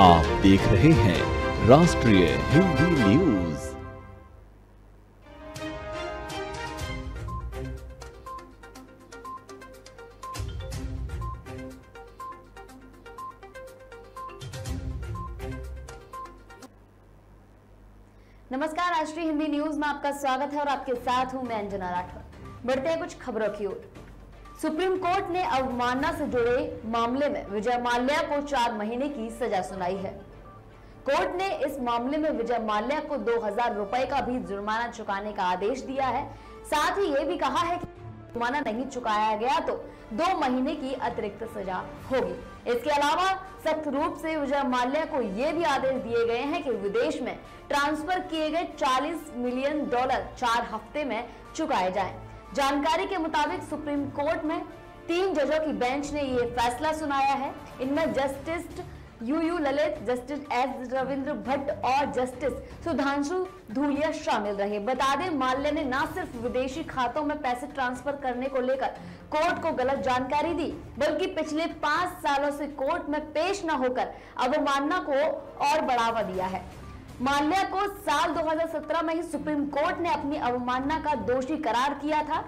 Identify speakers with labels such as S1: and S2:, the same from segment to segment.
S1: आप देख रहे हैं राष्ट्रीय हिंदी न्यूज।
S2: नमस्कार, राष्ट्रीय हिंदी न्यूज में आपका स्वागत है और आपके साथ हूं मैं अंजना राठौर। बढ़ते हैं कुछ खबरों की ओर। सुप्रीम कोर्ट ने अवमानना से जुड़े मामले में विजय माल्या को 4 महीने की सजा सुनाई है। कोर्ट ने इस मामले में विजय माल्या को 2000 रुपए का भी जुर्माना चुकाने का आदेश दिया है। साथ ही ये भी कहा है कि जुर्माना नहीं चुकाया गया तो 2 महीने की अतिरिक्त सजा होगी। इसके अलावा सख्त रूप से विजय माल्या को ये भी आदेश दिए गए हैं कि विदेश में ट्रांसफर किए गए $40 मिलियन 4 हफ्ते में चुकाए जाएं। जानकारी के मुताबिक सुप्रीम कोर्ट में 3 जजों की बेंच ने ये फैसला सुनाया है। इनमें जस्टिस यूयू ललित, जस्टिस एस रविंद्र भट्ट और जस्टिस सुधांशु धूलिया शामिल रहे। बता दें, माल्या ने न सिर्फ विदेशी खातों में पैसे ट्रांसफर करने को लेकर कोर्ट को गलत जानकारी दी, बल्कि पिछले 5 सालों से कोर्ट में पेश न होकर अवमानना को और बढ़ावा दिया है। माल्या को साल 2017 में ही सुप्रीम कोर्ट ने अपनी अवमानना का दोषी करार किया था।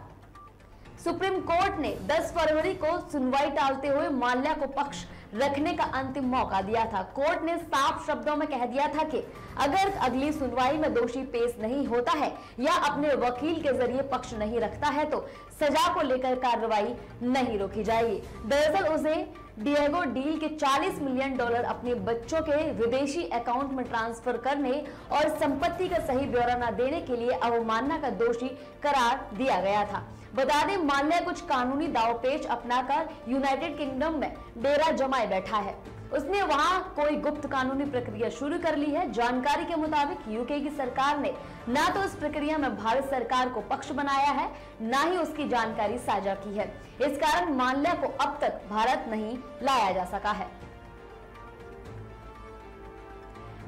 S2: सुप्रीम कोर्ट ने 10 फरवरी को सुनवाई टालते हुए माल्या को पक्ष रखने का अंतिम मौका दिया था। कोर्ट ने साफ शब्दों में कह दिया था कि अगर अगली सुनवाई में दोषी पेश नहीं होता है या अपने वकील के जरिए पक्ष नहीं रखता है तो सजा को लेकर कार्रवाई नहीं रोकी जाएगी। दरअसल उसे डिएगो डील के $40 मिलियन अपने बच्चों के विदेशी अकाउंट में ट्रांसफर करने और संपत्ति का सही ब्यौरा न देने के लिए अवमानना का दोषी करार दिया गया था। बता दें, माल्या कुछ कानूनी दावपेच अपनाकर यूनाइटेड किंगडम में डेरा जमाए बैठा है। उसने वहां कोई गुप्त कानूनी प्रक्रिया शुरू कर ली है। जानकारी के मुताबिक यूके की सरकार ने न तो इस प्रक्रिया में भारत सरकार को पक्ष बनाया है, न ही उसकी जानकारी साझा की है। इस कारण माल्या को अब तक भारत नहीं लाया जा सका है।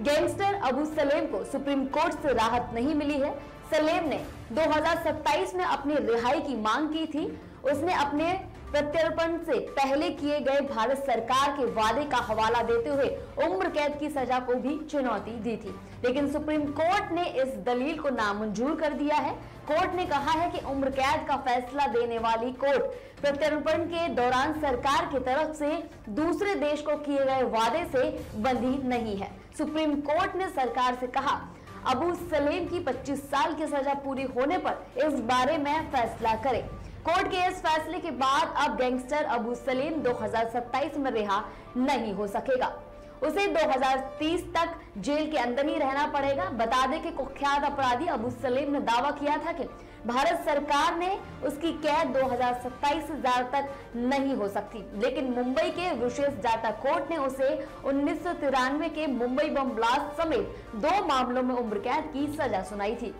S2: गैंगस्टर अबू सलेम को सुप्रीम कोर्ट से राहत नहीं मिली है। सलेम ने 2027 में अपनी रिहाई की मांग की थी। उसने अपने प्रत्यर्पण से पहले किए गए भारत सरकार के वादे का हवाला देते हुए उम्र कैद की सजा को भी चुनौती दी थी, लेकिन सुप्रीम कोर्ट ने इस दलील को नामंजूर कर दिया है। कोर्ट ने कहा है कि उम्र कैद का फैसला देने वाली कोर्ट प्रत्यर्पण के दौरान सरकार की तरफ से दूसरे देश को किए गए वादे से बंधी नहीं है। सुप्रीम कोर्ट ने सरकार से कहा अबू सलेम की 25 साल की सजा पूरी होने पर इस बारे में फैसला करे। कोर्ट के इस फैसले के बाद अब गैंगस्टर अबू सलेम 2027 में रिहा नहीं हो सकेगा। उसे 2030 तक जेल के अंदर ही रहना पड़ेगा। बता दें कि कुख्यात अपराधी अबू सलेम ने दावा किया था कि भारत सरकार ने उसकी कैद 2027 से ज्यादा तक नहीं हो सकती, लेकिन मुंबई के विशेष डाटा कोर्ट ने उसे 1993 के मुंबई बम ब्लास्ट समेत 2 मामलों में उम्र कैद की सजा सुनाई थी।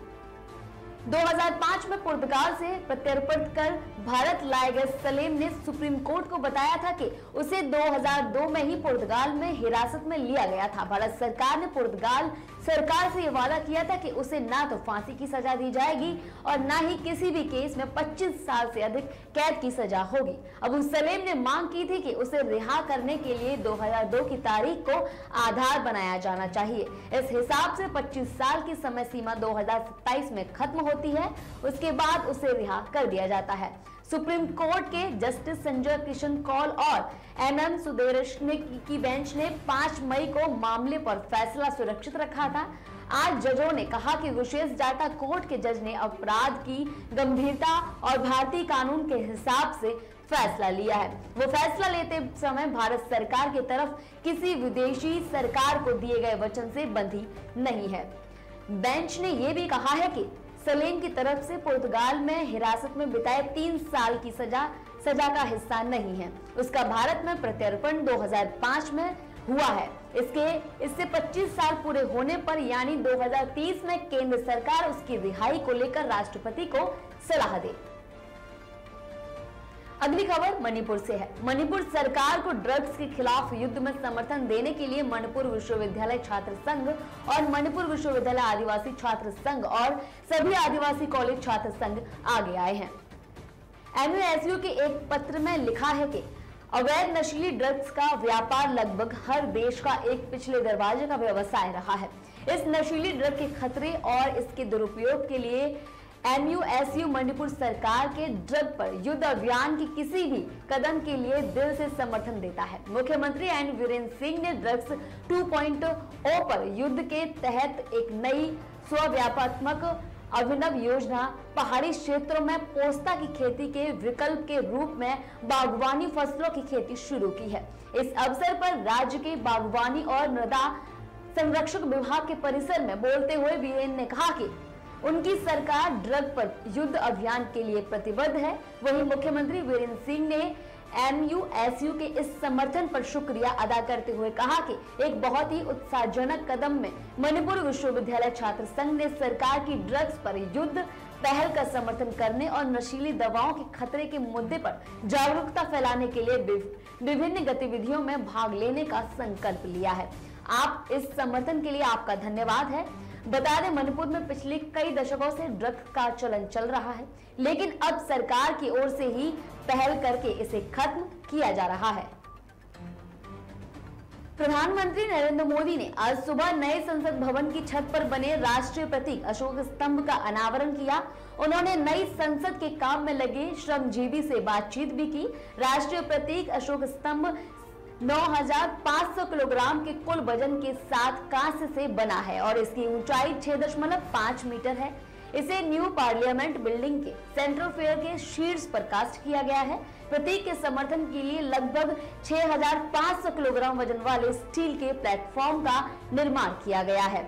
S2: 2005 में पुर्तगाल से प्रत्यर्पण कर भारत लाए गए सलेम ने सुप्रीम कोर्ट को बताया था कि उसे 2002 में ही पुर्तगाल में हिरासत में लिया गया था। भारत सरकार ने पुर्तगाल सरकार से यह वादा किया था कि उसे ना तो फांसी की सजा दी जाएगी और ना ही किसी भी केस में 25 साल से अधिक कैद की सजा होगी। अबू सलेम ने मांग की थी कि उसे रिहा करने के लिए 2002 की तारीख को आधार बनाया जाना चाहिए। इस हिसाब से 25 साल की समय सीमा 2027 में खत्म होती है। उसके बाद उसे रिहा कर दिया जाता है। सुप्रीम कोर्ट के जस्टिस संजय किशन कौल और MM सुदेशने की बेंच ने 5 मई को मामले पर फैसला सुरक्षित रखा था। आज जजों ने कहा कि विशेष डाटा कोर्ट के जज ने अपराध की गंभीरता और भारतीय कानून के हिसाब से फैसला लिया है। वो फैसला लेते समय भारत सरकार की तरफ किसी विदेशी सरकार को दिए गए वचन से बंधी नहीं है। बेंच ने यह भी कहा है कि सलेम की तरफ से पुर्तगाल में हिरासत में बिताए 3 साल की सजा का हिस्सा नहीं है। उसका भारत में प्रत्यर्पण 2005 में हुआ है। इससे 25 साल पूरे होने पर यानी 2030 में केंद्र सरकार उसकी रिहाई को लेकर राष्ट्रपति को सलाह दे। अगली खबर मणिपुर से है। मणिपुर सरकार को ड्रग्स के खिलाफ युद्ध में समर्थन देने के लिए मणिपुर विश्वविद्यालय छात्र संघ और मणिपुर विश्वविद्यालय आदिवासी छात्र संघ और सभी आदिवासी कॉलेज छात्र संघ आगे आए हैं। MUSU के एक पत्र में लिखा है कि अवैध नशीली ड्रग्स का व्यापार लगभग हर देश का एक पिछले दरवाजे का व्यवसाय रहा है। इस नशीली ड्रग के खतरे और इसके दुरुपयोग के लिए MUSU मणिपुर सरकार के ड्रग पर युद्ध अभियान की किसी भी कदम के लिए दिल से समर्थन देता है। मुख्यमंत्री एन वीरेंद्र सिंह ने ड्रग्स 2.0 पर युद्ध के तहत एक नई स्वव्यापात्मक अभिनव योजना पहाड़ी क्षेत्रों में पोस्ता की खेती के विकल्प के रूप में बागवानी फसलों की खेती शुरू की है। इस अवसर पर राज्य के बागवानी और मृदा संरक्षक विभाग के परिसर में बोलते हुए वीरेंद्र ने कहा कि उनकी सरकार ड्रग पर युद्ध अभियान के लिए प्रतिबद्ध है। वहीं मुख्यमंत्री वीरेंद्र सिंह ने MUSU के इस समर्थन पर शुक्रिया अदा करते हुए कहा कि एक बहुत ही उत्साहजनक कदम में मणिपुर विश्वविद्यालय छात्र संघ ने सरकार की ड्रग्स पर युद्ध पहल का समर्थन करने और नशीली दवाओं के खतरे के मुद्दे पर जागरूकता फैलाने के लिए विभिन्न गतिविधियों में भाग लेने का संकल्प लिया है। आप इस समर्थन के लिए आपका धन्यवाद है। बता दें, मणिपुर में पिछले कई दशकों से ड्रग्स का चलन चल रहा है, लेकिन अब सरकार की ओर से ही पहल करके इसे खत्म किया जा रहा है। प्रधानमंत्री नरेंद्र मोदी ने आज सुबह नए संसद भवन की छत पर बने राष्ट्रीय प्रतीक अशोक स्तंभ का अनावरण किया। उन्होंने नई संसद के काम में लगे श्रमजीवी से बातचीत भी की। राष्ट्रीय प्रतीक अशोक स्तंभ 9,500 किलोग्राम के कुल वजन के साथ कांस्य से बना है और इसकी ऊंचाई 6.5 मीटर है। इसे न्यू पार्लियामेंट बिल्डिंग के सेंट्रल फेयर के शीर्ष पर कास्ट किया गया है। प्रतीक के समर्थन के लिए लगभग 6,500 किलोग्राम वजन वाले स्टील के प्लेटफॉर्म का निर्माण किया गया है।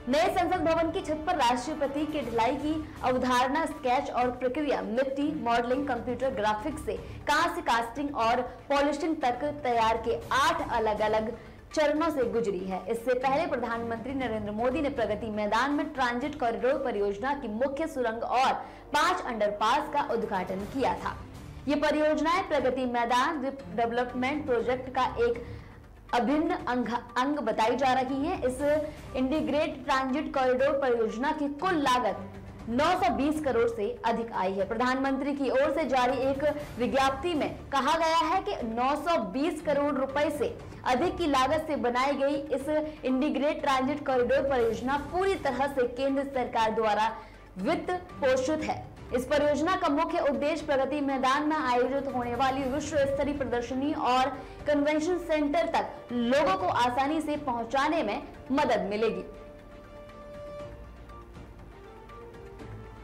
S2: नए संसद भवन की छत पर राष्ट्रीय प्रतीक की ढलाई की अवधारणा, स्केच और प्रक्रिया मिट्टी, मॉडलिंग, कंप्यूटर ग्राफिक्स से कांस्य कास्टिंग और पॉलिशिंग तक तैयार के 8 अलग अलग चरणों से गुजरी है। इससे पहले प्रधानमंत्री नरेंद्र मोदी ने प्रगति मैदान में ट्रांजिट कॉरिडोर परियोजना की मुख्य सुरंग और 5 अंडरपास का उद्घाटन किया था। ये परियोजनाएं प्रगति मैदान डेवलपमेंट प्रोजेक्ट का एक अभिन्न अंग बताई जा रही है। इस इंटीग्रेटेड ट्रांजिट कॉरिडोर परियोजना की कुल लागत 920 करोड़ से अधिक आई है। प्रधानमंत्री की ओर से जारी एक विज्ञप्ति में कहा गया है कि 920 करोड़ रुपए से अधिक की लागत से बनाई गई इस इंटीग्रेटेड ट्रांजिट कॉरिडोर परियोजना पूरी तरह से केंद्र सरकार द्वारा वित्त पोषित है। इस परियोजना का मुख्य उद्देश्य प्रगति मैदान में आयोजित होने वाली विश्व स्तरीय प्रदर्शनी और कन्वेंशन सेंटर तक लोगों को आसानी से पहुंचाने में मदद मिलेगी।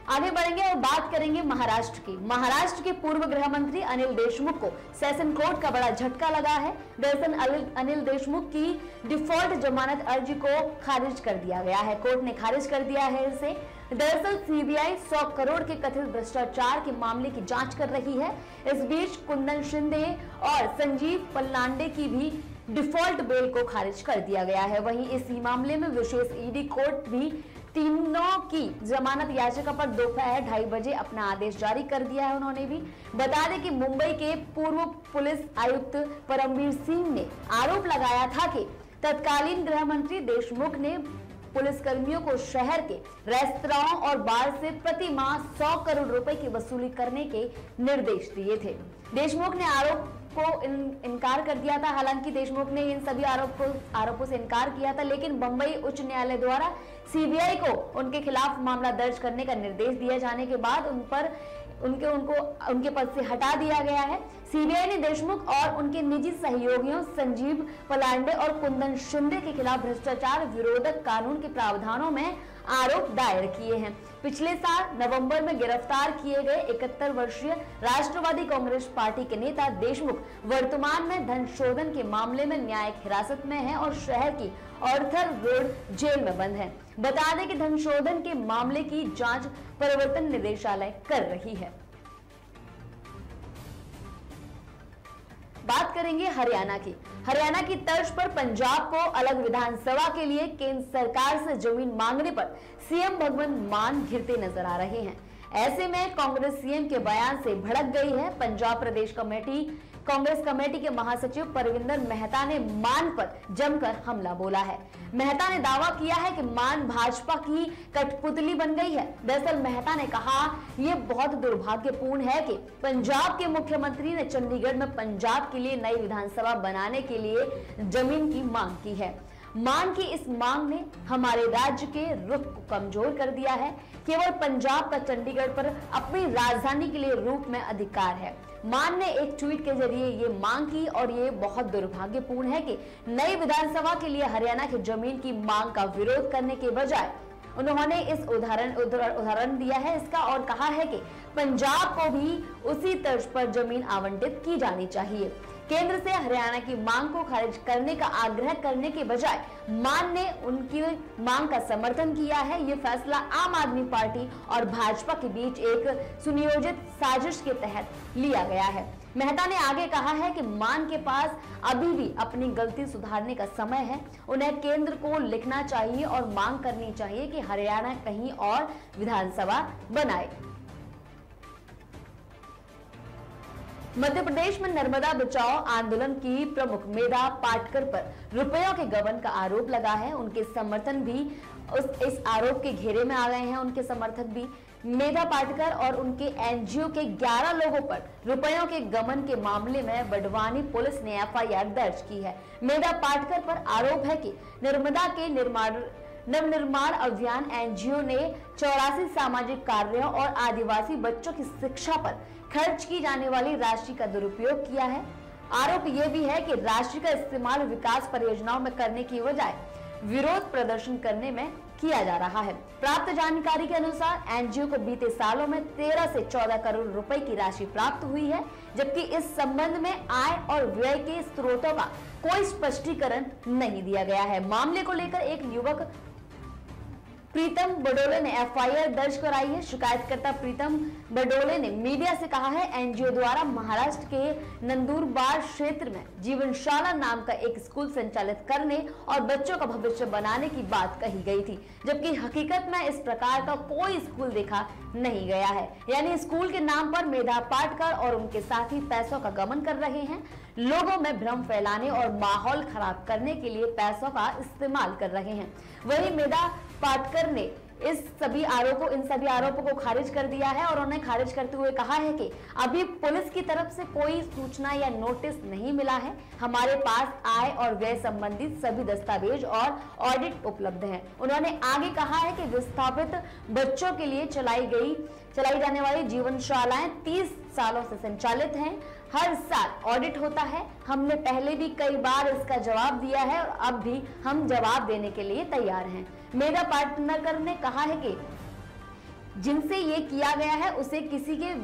S2: आगे बढ़ेंगे और बात करेंगे महाराष्ट्र की। महाराष्ट्र के पूर्व गृह मंत्री अनिल देशमुख को सेशन कोर्ट का बड़ा झटका लगा है। दरअसल अनिल देशमुख की डिफॉल्ट जमानत अर्जी को खारिज कर दिया गया है। कोर्ट ने खारिज कर दिया है इसे। दरअसल सीबीआई 100 करोड़ के कथित भ्रष्टाचार के मामले की जांच कर रही है। इस बीच कुंदन शिंदे और संजीव पल्लांडे की भी डिफॉल्ट बेल को खारिज कर दिया गया है। वहीं इसी मामले में विशेष ईडी कोर्ट भी तीनों की जमानत याचिका पर दोपहर 2:30 बजे अपना आदेश जारी कर दिया है। उन्होंने भी बता दें कि मुंबई के पूर्व पुलिस आयुक्त परमवीर सिंह ने आरोप लगाया था कि तत्कालीन गृह मंत्री देशमुख ने पुलिसकर्मियों को शहर के रेस्तराओं और बार से प्रति माह 100 करोड़ रुपए की वसूली करने के निर्देश दिए थे। देशमुख ने आरोप को इनकार कर दिया था। हालांकि देशमुख ने इन सभी आरोपों से इनकार किया था, लेकिन बंबई उच्च न्यायालय द्वारा सीबीआई को उनके खिलाफ मामला दर्ज करने का निर्देश दिए जाने के बाद उनके पद से हटा दिया गया है। सीबीआई ने देशमुख और उनके निजी सहयोगियों संजीव पलांडे और कुंदन शिंदे के खिलाफ भ्रष्टाचार विरोधक कानून के प्रावधानों में आरोप दायर किए हैं। पिछले साल नवंबर में गिरफ्तार किए गए 71 वर्षीय राष्ट्रवादी कांग्रेस पार्टी के नेता देशमुख वर्तमान में धन शोधन के मामले में न्यायिक हिरासत में है और शहर की ऑर्थर रोड जेल में बंद है। बता दें कि धन शोधन के मामले की जांच प्रवर्तन निदेशालय कर रही है। बात करेंगे हरियाणा की। हरियाणा की तर्ज पर पंजाब को अलग विधानसभा के लिए केंद्र सरकार से जमीन मांगने पर सीएम भगवंत मान घिरते नजर आ रहे हैं। ऐसे में कांग्रेस सीएम के बयान से भड़क गई है। पंजाब प्रदेश कांग्रेस कमेटी के महासचिव परविंदर मेहता ने मान पर जमकर हमला बोला है। मेहता ने दावा किया है कि मान भाजपा की कठपुतली बन गई है। दरअसल मेहता ने कहा, यह बहुत दुर्भाग्यपूर्ण है कि पंजाब के मुख्यमंत्री ने चंडीगढ़ में पंजाब के लिए नई विधानसभा बनाने के लिए जमीन की मांग की है। मान की इस मांग ने हमारे राज्य के रुख को कमजोर कर दिया है। केवल पंजाब का चंडीगढ़ पर अपनी राजधानी के लिए रूप में अधिकार है। मान ने एक ट्वीट के जरिए ये मांग की और ये बहुत दुर्भाग्यपूर्ण है कि नई विधानसभा के लिए हरियाणा की जमीन की मांग का विरोध करने के बजाय उन्होंने इस उदाहरण दिया है इसका और कहा है कि पंजाब को भी उसी तर्ज पर जमीन आवंटित की जानी चाहिए। केंद्र से हरियाणा की मांग को खारिज करने का आग्रह करने के बजाय मान ने उनकी मांग का समर्थन किया है। ये फैसला आम आदमी पार्टी और भाजपा के बीच एक सुनियोजित साजिश के तहत लिया गया है। मेहता ने आगे कहा है कि मान के पास अभी भी अपनी गलती सुधारने का समय है। उन्हें केंद्र को लिखना चाहिए और मांग करनी चाहिए कि हरियाणा कहीं और विधानसभा बनाए। मध्य प्रदेश में नर्मदा बचाओ आंदोलन की प्रमुख मेधा पाटकर पर रुपयों के गबन का आरोप लगा है। उनके समर्थन भी इस आरोप के घेरे में आ गए हैं। उनके समर्थक भी मेधा पाटकर और उनके एनजीओ के 11 लोगों पर रुपयों के गबन के मामले में बड़वानी पुलिस ने एफआईआर दर्ज की है। मेधा पाटकर पर आरोप है कि नर्मदा के नवनिर्माण अभियान एनजीओ ने 84 सामाजिक कार्यों और आदिवासी बच्चों की शिक्षा पर खर्च की जाने वाली राशि का दुरुपयोग किया है। आरोप यह भी है कि राशि का इस्तेमाल विकास परियोजनाओं में करने की बजाय विरोध प्रदर्शन करने में किया जा रहा है। प्राप्त जानकारी के अनुसार एनजीओ को बीते सालों में 13 से 14 करोड़ रुपए की राशि प्राप्त हुई है, जबकि इस संबंध में आय और व्यय के स्रोतों का कोई स्पष्टीकरण नहीं दिया गया है। मामले को लेकर एक युवक प्रीतम बडोले ने एफआईआर दर्ज कराई है। शिकायतकर्ता प्रीतम बडोले ने मीडिया से कहा है, एनजीओ द्वारा महाराष्ट्र के नंदुरबार क्षेत्र में जीवनशाला नाम का एक स्कूल संचालित करने और बच्चों का भविष्य बनाने की बात कही गई थी, जबकि हकीकत में इस प्रकार का कोई स्कूल देखा नहीं गया है। यानी स्कूल के नाम पर मेधा पाटकर और उनके साथी पैसों का गबन कर रहे हैं, लोगों में भ्रम फैलाने और माहौल खराब करने के लिए पैसों का इस्तेमाल कर रहे हैं। वहीं मेधा पाटकर ने इन सभी आरोपों को खारिज कर दिया है और उन्हें खारिज करते हुए कहा है कि अभी पुलिस की तरफ से कोई सूचना या नोटिस नहीं मिला है। हमारे पास आय और व्यय संबंधित सभी दस्तावेज और ऑडिट उपलब्ध हैं। उन्होंने आगे कहा है कि विस्थापित बच्चों के लिए चलाई जाने वाली जीवनशालाएं 30 सालों से संचालित हैं। हर साल ऑडिट होता है। हमने पहले भी कई बार इसका जवाब दिया है और अब भी हम जवाब देने के लिए तैयार हैं। मेधा पाटकर ने कहा है कि जिनसे ये किया गया है उसे किसी के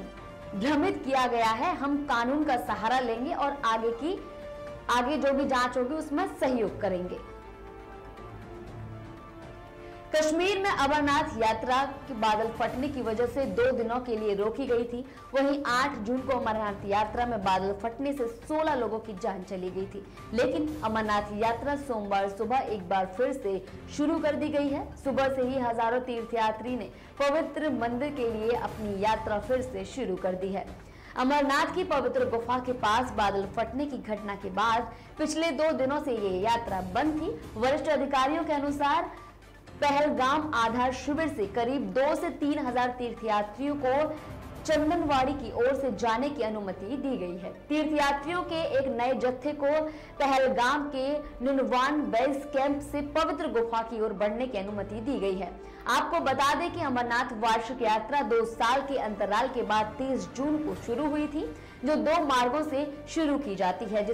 S2: भ्रमित किया गया है। हम कानून का सहारा लेंगे और आगे जो भी जांच होगी उसमें सहयोग करेंगे। कश्मीर में अमरनाथ यात्रा के बादल फटने की वजह से 2 दिनों के लिए रोकी गई थी। वहीं 8 जून को अमरनाथ यात्रा में बादल फटने से 16 लोगों की जान चली गई थी, लेकिन अमरनाथ यात्रा सोमवार सुबह एक बार फिर से शुरू कर दी गई है। सुबह से ही हजारों तीर्थयात्री ने पवित्र मंदिर के लिए अपनी यात्रा फिर से शुरू कर दी है। अमरनाथ की पवित्र गुफा के पास बादल फटने की घटना के बाद पिछले 2 दिनों से ये यात्रा बंद थी। वरिष्ठ अधिकारियों के अनुसार पहलगाम आधार शिविर से करीब 2 से 3 हजार तीर्थयात्रियों को चंदनवाड़ी की ओर से जाने की अनुमति दी गई है। तीर्थयात्रियों के एक नए जत्थे को पहलगाम के नुनवान बेस कैंप से पवित्र गुफा की ओर बढ़ने की अनुमति दी गई है। आपको बता दें कि अमरनाथ वार्षिक यात्रा 2 साल के अंतराल के बाद 30 जून को शुरू हुई थी, जो 2 मार्गों से शुरू की जाती है,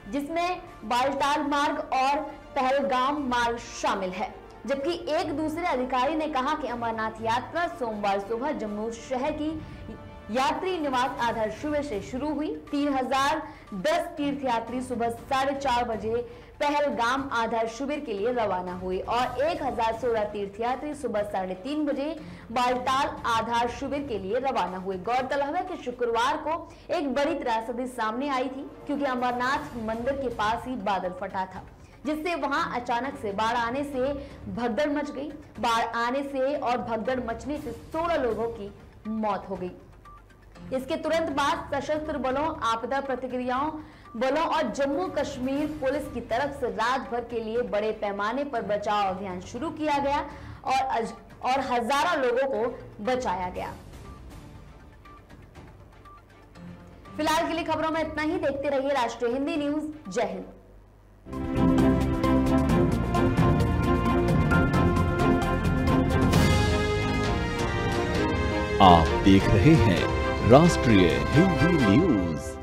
S2: जिसमें बालटाल मार्ग और पहलगाम मार्ग शामिल है। जबकि एक दूसरे अधिकारी ने कहा कि अमरनाथ यात्रा सोमवार सुबह जम्मू शहर की यात्री निवास आधार शिविर से शुरू हुई। 3010 तीर्थयात्री सुबह 4:30 बजे पहलगाम आधार शिविर के लिए रवाना हुए और 1016 तीर्थयात्री सुबह 3:30 बजे बालटाल आधार शिविर के लिए रवाना हुए। गौरतलब है कि शुक्रवार को एक बड़ी त्रासदी सामने आई थी, क्योंकि अमरनाथ मंदिर के पास ही बादल फटा था, जिससे वहां अचानक से बाढ़ आने से भगदड़ मच गई। बाढ़ आने से और भगदड़ मचने से 16 लोगों की मौत हो गई। इसके तुरंत बाद सशस्त्र बलों, आपदा प्रतिक्रियाओं बलों और जम्मू कश्मीर पुलिस की तरफ से रात भर के लिए बड़े पैमाने पर बचाव अभियान शुरू किया गया और हजारों लोगों को बचाया गया। फिलहाल के लिए खबरों में इतना ही। देखते रहिए राष्ट्रीय हिंदी न्यूज। जय हिंद।
S1: आप देख रहे हैं राष्ट्रीय हिंदी न्यूज।